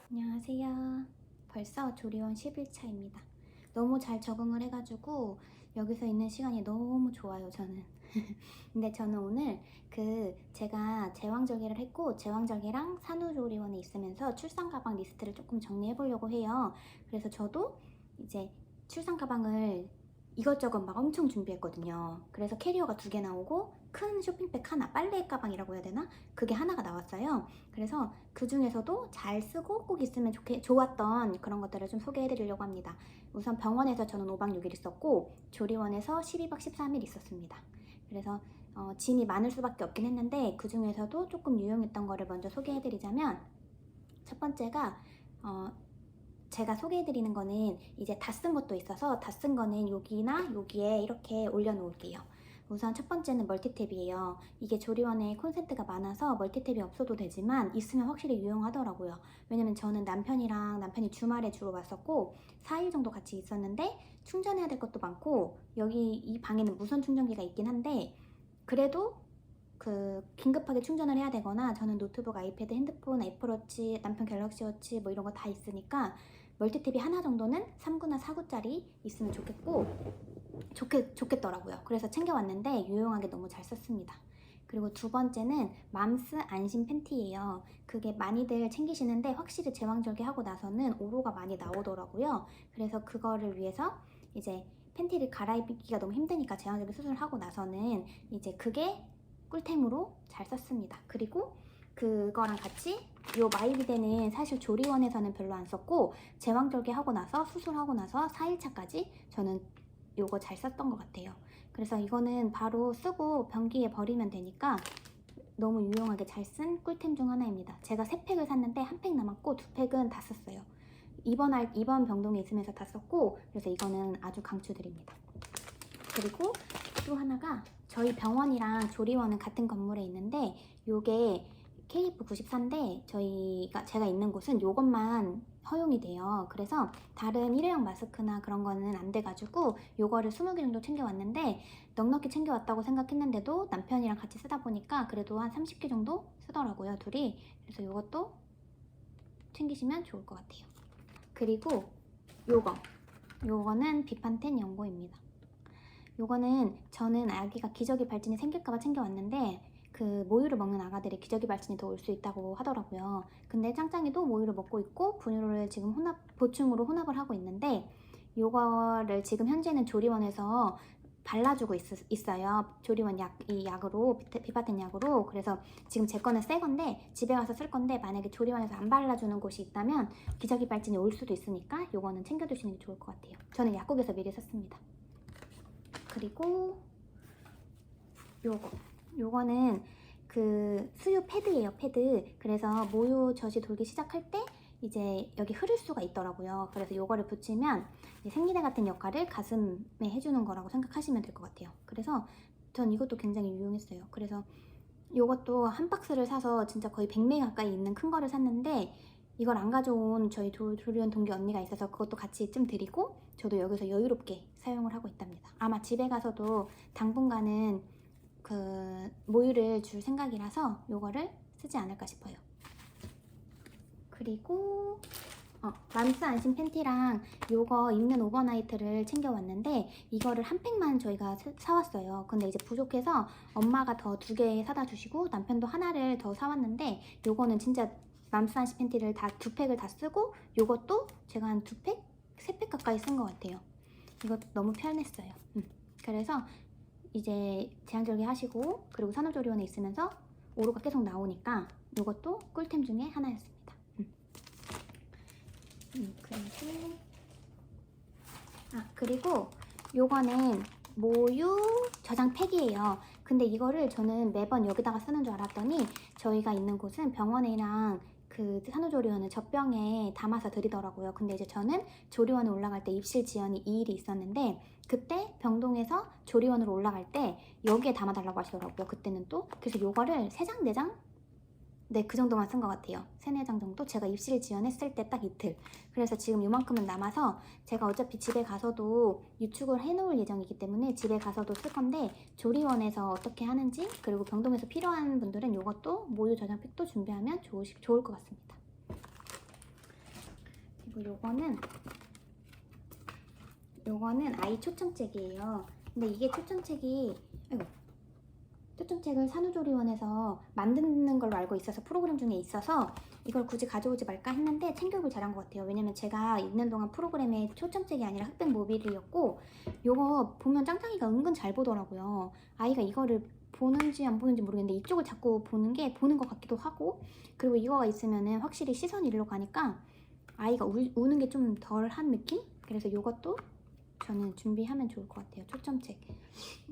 안녕하세요. 벌써 조리원 10일차입니다. 너무 잘 적응을 해가지고 여기서 있는 시간이 너무 좋아요, 저는. 근데 저는 오늘 제가 제왕절개를 했고 제왕절개랑 산후조리원에 있으면서 출산 가방 리스트를 조금 정리해 보려고 해요. 그래서 저도 이제 출산 가방을 이것저것 막 엄청 준비했거든요. 그래서 캐리어가 2개 나오고 큰 쇼핑백 하나, 빨래 가방이라고 해야 되나? 그게 하나가 나왔어요. 그래서 그 중에서도 잘 쓰고 꼭 있으면 좋았던 그런 것들을 좀 소개해 드리려고 합니다. 우선 병원에서 저는 5박 6일 있었고 조리원에서 12박 13일 있었습니다. 그래서 짐이 많을 수밖에 없긴 했는데 그 중에서도 조금 유용했던 거를 먼저 소개해 드리자면, 첫 번째가 제가 소개해드리는 거는 이제 다 쓴 것도 있어서 다 쓴 거는 여기나 여기에 이렇게 올려놓을게요. 우선 첫 번째는 멀티탭이에요. 이게 조리원에 콘센트가 많아서 멀티탭이 없어도 되지만 있으면 확실히 유용하더라고요. 왜냐면 저는 남편이 주말에 주로 왔었고 4일 정도 같이 있었는데 충전해야 될 것도 많고 여기 이 방에는 무선 충전기가 있긴 한데 그래도 긴급하게 충전을 해야 되거나 저는 노트북, 아이패드, 핸드폰, 애플워치, 남편 갤럭시워치 뭐 이런 거 다 있으니까 멀티탭이 하나 정도는 3구나 4구짜리 있으면 좋겠더라고요. 그래서 챙겨왔는데 유용하게 너무 잘 썼습니다. 그리고 두 번째는 맘스 안심 팬티예요. 그게 많이들 챙기시는데 확실히 제왕절개 하고 나서는 오로가 많이 나오더라고요. 그래서 그거를 위해서 이제 팬티를 갈아입기가 너무 힘드니까 제왕절개 수술하고 나서는 이제 그게 꿀템으로 잘 썼습니다. 그리고 그거랑 같이 요 마이비데는 사실 조리원에서는 별로 안 썼고 제왕절개 하고 나서 수술하고 나서 4일차까지 저는 요거 잘 썼던 것 같아요. 그래서 이거는 바로 쓰고 변기에 버리면 되니까 너무 유용하게 잘 쓴 꿀템 중 하나입니다. 제가 3팩을 샀는데 1팩 남았고 2팩은 다 썼어요. 이번 병동에 있으면서 다 썼고 그래서 이거는 아주 강추드립니다. 그리고 또 하나가 저희 병원이랑 조리원은 같은 건물에 있는데 요게 KF94인데 제가 있는 곳은 요것만 허용이 돼요. 그래서 다른 일회용 마스크나 그런 거는 안 돼가지고 요거를 20개 정도 챙겨왔는데 넉넉히 챙겨왔다고 생각했는데도 남편이랑 같이 쓰다 보니까 그래도 한 30개 정도 쓰더라고요, 둘이. 그래서 요것도 챙기시면 좋을 것 같아요. 그리고 요거는 비판텐 연고입니다. 요거는 저는 아기가 기저귀 발진이 생길까봐 챙겨왔는데 모유를 먹는 아가들이 기저귀 발진이 더 올 수 있다고 하더라고요. 근데 짱짱이도 모유를 먹고 있고 분유를 지금 보충으로 혼합을 하고 있는데 요거를 지금 현재는 조리원에서 발라주고 있어요. 조리원 이 약으로, 비파텐 약으로. 그래서 지금 제 거는 새 건데 집에 가서 쓸 건데 만약에 조리원에서 안 발라주는 곳이 있다면 기저귀 발진이 올 수도 있으니까 요거는 챙겨두시는 게 좋을 것 같아요. 저는 약국에서 미리 샀습니다. 그리고 요거는 수유 패드예요, 패드. 그래서 모유 젖이 돌기 시작할 때 이제 여기 흐를 수가 있더라고요. 그래서 요거를 붙이면 생리대 같은 역할을 가슴에 해주는 거라고 생각하시면 될 것 같아요. 그래서 전 이것도 굉장히 유용했어요. 그래서 요것도 한 박스를 사서 진짜 거의 100ml 가까이 있는 큰 거를 샀는데 이걸 안 가져온 저희 조리원 동기 언니가 있어서 그것도 같이 좀 드리고 저도 여기서 여유롭게 사용을 하고 있답니다. 아마 집에 가서도 당분간은 모유를 줄 생각이라서 요거를 쓰지 않을까 싶어요. 그리고 맘스 안심 팬티랑 요거 입는 오버나이트를 챙겨왔는데 이거를 한 팩만 저희가 사왔어요. 근데 이제 부족해서 엄마가 더 2개 사다 주시고 남편도 하나를 더 사왔는데 요거는 진짜 맘스 안심 팬티를 2팩을 다 쓰고 요것도 제가 한 2팩? 3팩 가까이 쓴 것 같아요. 이거 너무 편했어요. 그래서 이제 제왕절개 하시고 그리고 산후조리원에 있으면서 오로가 계속 나오니까 이것도 꿀템 중에 하나였습니다. 그리고 요거는 모유 저장 팩이에요. 근데 이거를 저는 매번 여기다가 쓰는 줄 알았더니 저희가 있는 곳은 병원이랑 산후조리원은 젖병에 담아서 드리더라고요. 근데 이제 저는 조리원에 올라갈 때 입실 지연이 2일이 있었는데 그때 병동에서 조리원으로 올라갈 때 여기에 담아달라고 하시더라고요. 그때는 또. 그래서 요거를 3장, 4장? 네, 그 정도만 쓴 것 같아요. 3, 4장 정도? 제가 입실 지원했을 때 딱 이틀. 그래서 지금 요만큼은 남아서 제가 어차피 집에 가서도 유축을 해놓을 예정이기 때문에 집에 가서도 쓸 건데 조리원에서 어떻게 하는지 그리고 병동에서 필요한 분들은 요것도 모유 저장팩도 준비하면 좋을 것 같습니다. 그리고 요거는 아이 초점책이에요. 근데 이게 초점책을 산후조리원에서 만드는 걸로 알고 있어서 프로그램 중에 있어서 이걸 굳이 가져오지 말까 했는데 챙겨오길 잘한 것 같아요. 왜냐면 제가 있는 동안 프로그램에 초점책이 아니라 흑백 모빌이었고, 요거 보면 짱짱이가 은근 잘 보더라고요. 아이가 이거를 보는지 안 보는지 모르겠는데 이쪽을 자꾸 보는 것 같기도 하고, 그리고 이거가 있으면은 확실히 시선이 이리로 가니까 아이가 우는 게 좀 덜한 느낌? 그래서 요것도 저는 준비하면 좋을 것 같아요. 초점책.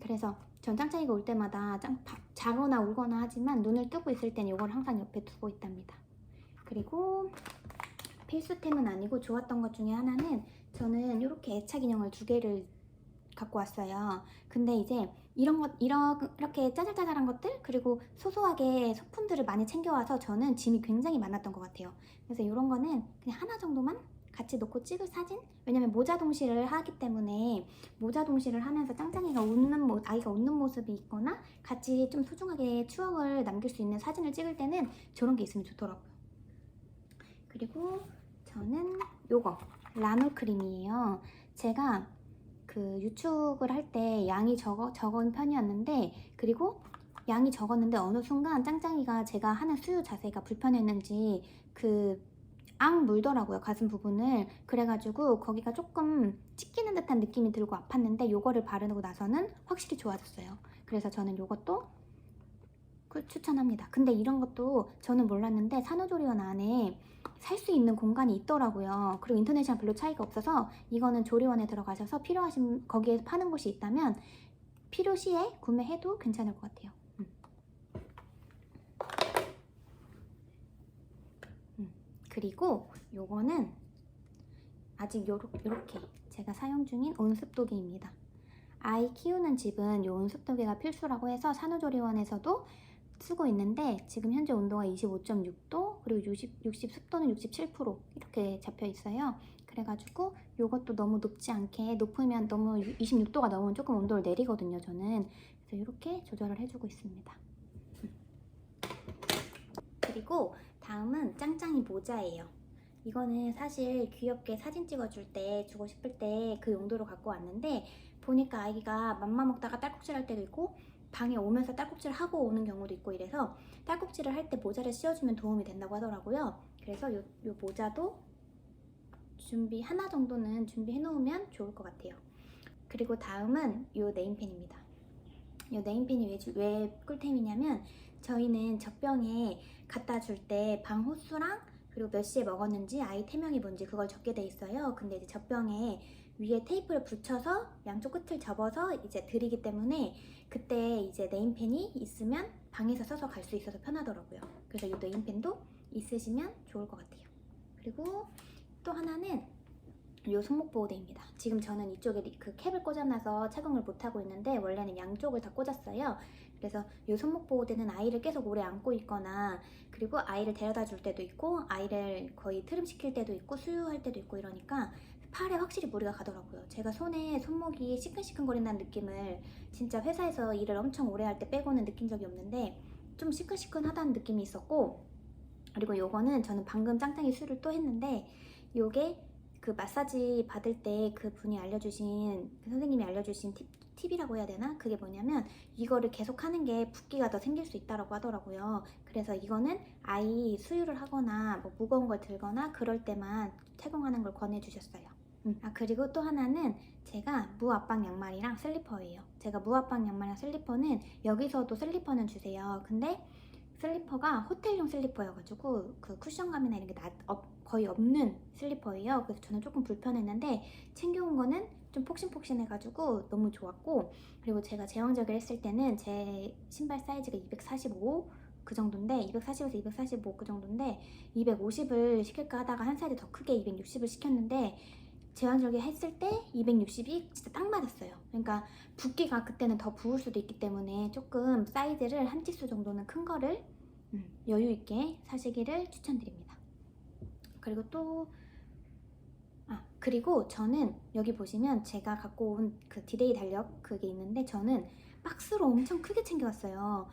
그래서 전 짱짱이가 올 때마다 자거나 울거나 하지만 눈을 뜨고 있을 땐 이걸 항상 옆에 두고 있답니다. 그리고 필수템은 아니고 좋았던 것 중에 하나는, 저는 이렇게 애착 인형을 2개를 갖고 왔어요. 근데 이제 이렇게 짜잘짜잘한 것들, 그리고 소소하게 소품들을 많이 챙겨와서 저는 짐이 굉장히 많았던 것 같아요. 그래서 이런 거는 그냥 하나 정도만 같이 놓고 찍을 사진? 왜냐면 모자 동시를 하기 때문에 모자 동시를 하면서 짱짱이가 아이가 웃는 모습이 있거나 같이 좀 소중하게 추억을 남길 수 있는 사진을 찍을 때는 저런 게 있으면 좋더라고요. 그리고 저는 요거 라놀 크림이에요. 제가 그 유축을 할 때 양이 적은 편이었는데, 그리고 양이 적었는데 어느 순간 짱짱이가 제가 하는 수유 자세가 불편했는지 앙 물더라고요, 가슴 부분을. 그래가지고 거기가 조금 찢기는 듯한 느낌이 들고 아팠는데 요거를 바르고 나서는 확실히 좋아졌어요. 그래서 저는 요것도 추천합니다. 근데 이런 것도 저는 몰랐는데 산후조리원 안에 살 수 있는 공간이 있더라고요. 그리고 인터넷이랑 별로 차이가 없어서 이거는 조리원에 들어가셔서 필요하신, 거기에 파는 곳이 있다면 필요시에 구매해도 괜찮을 것 같아요. 그리고 요거는 아직 요렇게 제가 사용 중인 온습도계입니다. 아이 키우는 집은 요 온습도계가 필수라고 해서 산후조리원에서도 쓰고 있는데, 지금 현재 온도가 25.6도, 그리고 60 습도는 67% 이렇게 잡혀 있어요. 그래가지고 요것도 너무 높지 않게, 높으면 너무 26도가 넘으면 조금 온도를 내리거든요, 저는. 그래서 이렇게 조절을 해주고 있습니다. 그리고 다음은 짱짱이 모자예요. 이거는 사실 귀엽게 사진 찍어줄 때, 주고 싶을 때 그 용도로 갖고 왔는데, 보니까 아이가 맘마 먹다가 딸꾹질 할 때도 있고 방에 오면서 딸꾹질을 하고 오는 경우도 있고 이래서 딸꾹질을 할 때 모자를 씌워주면 도움이 된다고 하더라고요. 그래서 요 모자도 하나 정도는 준비해 놓으면 좋을 것 같아요. 그리고 다음은 요 네임펜입니다. 요 네임펜이 왜 꿀템이냐면, 저희는 젖병에 갖다 줄 때 방 호수랑 그리고 몇 시에 먹었는지 아이 태명이 뭔지 그걸 적게 돼 있어요. 근데 이제 젖병에 위에 테이프를 붙여서 양쪽 끝을 접어서 이제 드리기 때문에 그때 이제 네임펜이 있으면 방에서 써서 갈 수 있어서 편하더라고요. 그래서 이 네임펜도 있으시면 좋을 것 같아요. 그리고 또 하나는 요 손목 보호대입니다. 지금 저는 이쪽에 그 캡을 꽂아놔서 착용을 못하고 있는데, 원래는 양쪽을 다 꽂았어요. 그래서 요 손목 보호대는 아이를 계속 오래 안고 있거나, 그리고 아이를 데려다 줄 때도 있고, 아이를 거의 트림 시킬 때도 있고, 수유할 때도 있고 이러니까 팔에 확실히 무리가 가더라고요. 제가 손목이 시큰시큰거린다는 느낌을 진짜 회사에서 일을 엄청 오래 할 때 빼고는 느낀 적이 없는데, 좀 시큰시큰하다는 느낌이 있었고, 그리고 요거는 저는 방금 짱짱이 수유를 또 했는데, 요게 그 마사지 받을 때 그 선생님이 알려주신 팁이라고 해야 되나? 그게 뭐냐면, 이거를 계속 하는 게 붓기가 더 생길 수 있다고 하더라고요. 그래서 이거는 아이 수유를 하거나 뭐 무거운 걸 들거나 그럴 때만 착용하는 걸 권해주셨어요. 그리고 또 하나는 제가 무압박 양말이랑 슬리퍼예요. 제가 무압박 양말이랑 슬리퍼는 여기서도 슬리퍼는 주세요. 근데 슬리퍼가 호텔용 슬리퍼여가지고 그 쿠션감이나 이런 게 거의 없는 슬리퍼예요. 그래서 저는 조금 불편했는데, 챙겨온 거는 좀 폭신폭신해가지고 너무 좋았고, 그리고 제가 제왕절개를 했을 때는 제 신발 사이즈가 245 그 정도인데, 240에서 245 그 정도인데 250을 시킬까 하다가 한 사이즈 더 크게 260을 시켰는데, 제왕절개 했을 때 260이 진짜 딱 맞았어요. 그러니까 붓기가 그때는 더 부을 수도 있기 때문에 조금 사이즈를 한 치수 정도는 큰 거를 여유 있게 사시기를 추천드립니다. 그리고 그리고 저는 여기 보시면 제가 갖고 온 그 디데이 달력 그게 있는데, 저는 박스로 엄청 크게 챙겨왔어요.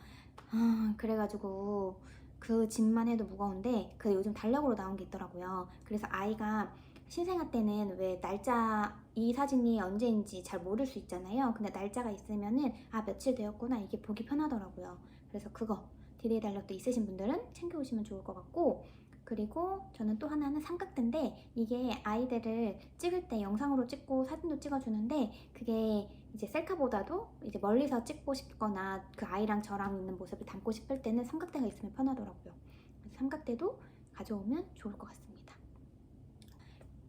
그래가지고 그 짐만 해도 무거운데, 그 요즘 달력으로 나온 게 있더라고요. 그래서 아이가 신생아 때는 왜 날짜, 이 사진이 언제인지 잘 모를 수 있잖아요. 근데 날짜가 있으면은 아, 며칠 되었구나, 이게 보기 편하더라고요. 그래서 그거 디데이 달력도 있으신 분들은 챙겨오시면 좋을 것 같고, 그리고 저는 또 하나는 삼각대인데, 이게 아이들을 찍을 때 영상으로 찍고 사진도 찍어주는데, 그게 이제 셀카보다도 이제 멀리서 찍고 싶거나 그 아이랑 저랑 있는 모습을 담고 싶을 때는 삼각대가 있으면 편하더라고요. 그래서 삼각대도 가져오면 좋을 것 같습니다.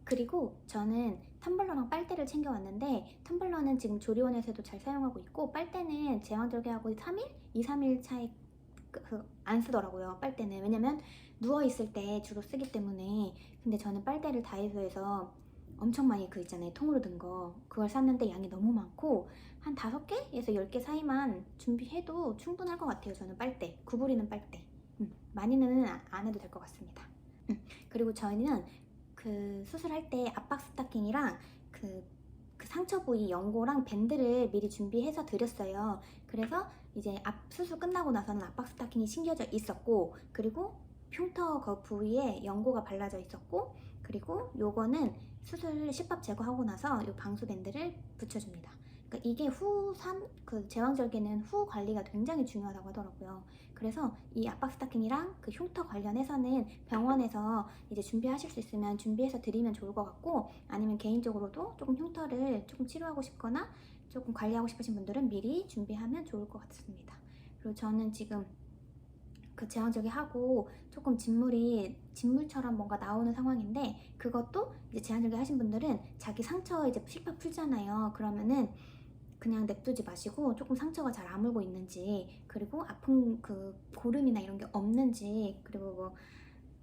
그리고 저는 텀블러랑 빨대를 챙겨왔는데, 텀블러는 지금 조리원에서도 잘 사용하고 있고, 빨대는 제왕절개하고 3일? 2, 3일 차에 안 쓰더라고요, 빨대는. 왜냐면 누워있을 때 주로 쓰기 때문에. 근데 저는 빨대를 다이소에서 엄청 많이 그 있잖아요, 통으로 든 거, 그걸 샀는데 양이 너무 많고 한 5개에서 10개 사이만 준비해도 충분할 것 같아요. 저는 빨대, 구부리는 빨대. 많이는 안 해도 될 것 같습니다. 그리고 저희는 그 수술할 때 압박 스타킹이랑 그 상처 부위 연고랑 밴드를 미리 준비해서 드렸어요. 그래서 이제 수술 끝나고 나서는 압박 스타킹이 신겨져 있었고, 그리고 흉터 그 부위에 연고가 발라져 있었고, 그리고 요거는 수술 십밥 제거하고 나서 요 방수 밴드를 붙여줍니다. 그러니까 이게 그 제왕절개는 후 관리가 굉장히 중요하다고 하더라고요. 그래서 이 압박 스타킹이랑 그 흉터 관련해서는 병원에서 이제 준비하실 수 있으면 준비해서 드리면 좋을 것 같고, 아니면 개인적으로도 조금 흉터를 조금 치료하고 싶거나 조금 관리하고 싶으신 분들은 미리 준비하면 좋을 것 같습니다. 그리고 저는 지금 그 제왕절개 하고 조금 진물처럼 뭔가 나오는 상황인데, 그것도 이제 제왕절개 하신 분들은 자기 상처 이제 실밥 풀잖아요. 그러면은 그냥 냅두지 마시고 조금 상처가 잘 아물고 있는지, 그리고 아픈 그 고름이나 이런 게 없는지, 그리고 뭐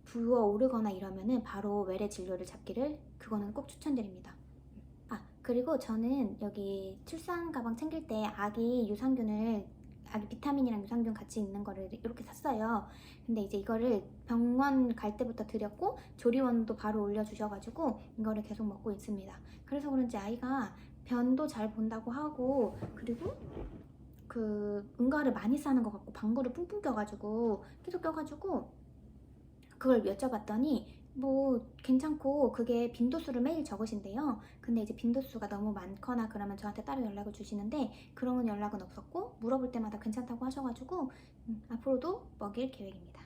부어 오르거나 이러면은 바로 외래 진료를 잡기를, 그거는 꼭 추천드립니다. 아, 그리고 저는 여기 출산 가방 챙길 때 아기 비타민이랑 유산균 같이 있는 거를 이렇게 샀어요. 근데 이제 이거를 병원 갈 때부터 드렸고 조리원도 바로 올려주셔가지고 이거를 계속 먹고 있습니다. 그래서 그런지 아이가 변도 잘 본다고 하고, 그리고 그 응가를 많이 싸는 것 같고 방구를 뿡뿡 껴가지고 계속 껴가지고 그걸 여쭤봤더니 뭐 괜찮고, 그게 빈도수를 매일 적으신대요. 근데 이제 빈도수가 너무 많거나 그러면 저한테 따로 연락을 주시는데, 그런 연락은 없었고 물어볼 때마다 괜찮다고 하셔가지고 앞으로도 먹일 계획입니다.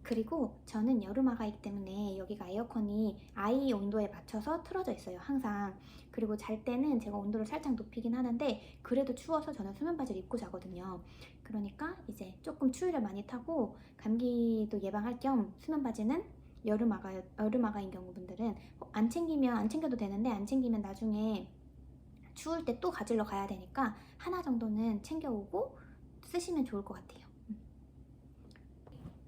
그리고 저는 여름아가이기 때문에 여기가 에어컨이 아이 온도에 맞춰서 틀어져 있어요, 항상. 그리고 잘 때는 제가 온도를 살짝 높이긴 하는데, 그래도 추워서 저는 수면 바지를 입고 자거든요. 그러니까 이제 조금 추위를 많이 타고 감기도 예방할 겸 수면 바지는 여름아가인 경우분들은 안 챙겨도 되는데, 안 챙기면 나중에 추울 때 또 가지러 가야 되니까 하나 정도는 챙겨오고 쓰시면 좋을 것 같아요.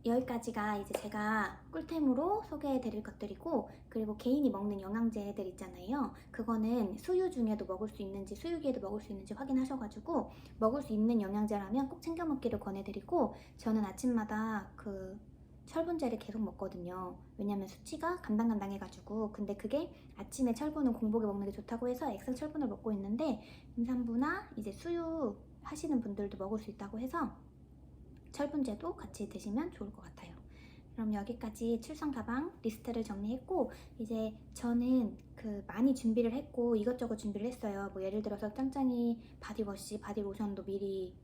여기까지가 이제 제가 꿀템으로 소개해 드릴 것들이고, 그리고 개인이 먹는 영양제들 있잖아요. 그거는 수유 중에도 먹을 수 있는지 수유기에도 먹을 수 있는지 확인하셔가지고 먹을 수 있는 영양제라면 꼭 챙겨 먹기를 권해드리고, 저는 아침마다 그 철분제를 계속 먹거든요. 왜냐면 수치가 간당간당해가지고. 근데 그게 아침에 철분은 공복에 먹는 게 좋다고 해서 액상 철분을 먹고 있는데, 임산부나 이제 수유 하시는 분들도 먹을 수 있다고 해서 철분제도 같이 드시면 좋을 것 같아요. 그럼 여기까지 출산 가방 리스트를 정리했고, 이제 저는 그 많이 준비를 했고 이것저것 준비를 했어요. 뭐 예를 들어서 짱짱이 바디워시, 바디로션도 미리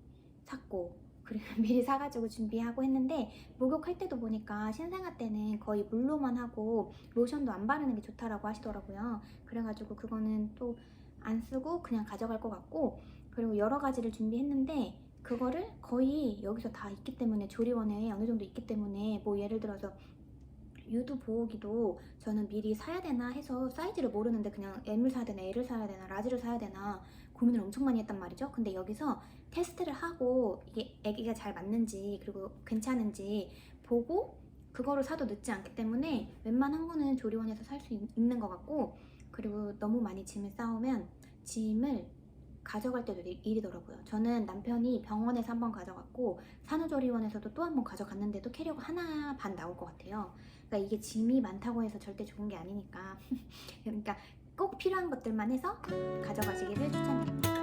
샀고, 그리고 미리 사가지고 준비하고 했는데, 목욕할 때도 보니까 신생아 때는 거의 물로만 하고 로션도 안 바르는 게 좋다라고 하시더라고요. 그래가지고 그거는 또 안 쓰고 그냥 가져갈 것 같고, 그리고 여러 가지를 준비했는데 그거를 거의 여기서 다 있기 때문에, 조리원에 어느 정도 있기 때문에, 뭐 예를 들어서 유두 보호기도 저는 미리 사야 되나 해서 사이즈를 모르는데 그냥 M을 사야 되나 L을 사야 되나 라지를 사야 되나 고민을 엄청 많이 했단 말이죠. 근데 여기서 테스트를 하고 이게 애기가 잘 맞는지 그리고 괜찮은지 보고 그거를 사도 늦지 않기 때문에 웬만한 거는 조리원에서 살 수 있는 것 같고, 그리고 너무 많이 짐을 싸오면 짐을 가져갈 때도 일이더라고요. 저는 남편이 병원에서 한번 가져갔고 산후조리원에서도 또 한 번 가져갔는데도 캐리어가 하나 반 나올 것 같아요. 그러니까 이게 짐이 많다고 해서 절대 좋은 게 아니니까 그러니까 꼭 필요한 것들만 해서 가져가시기를 추천드립니다.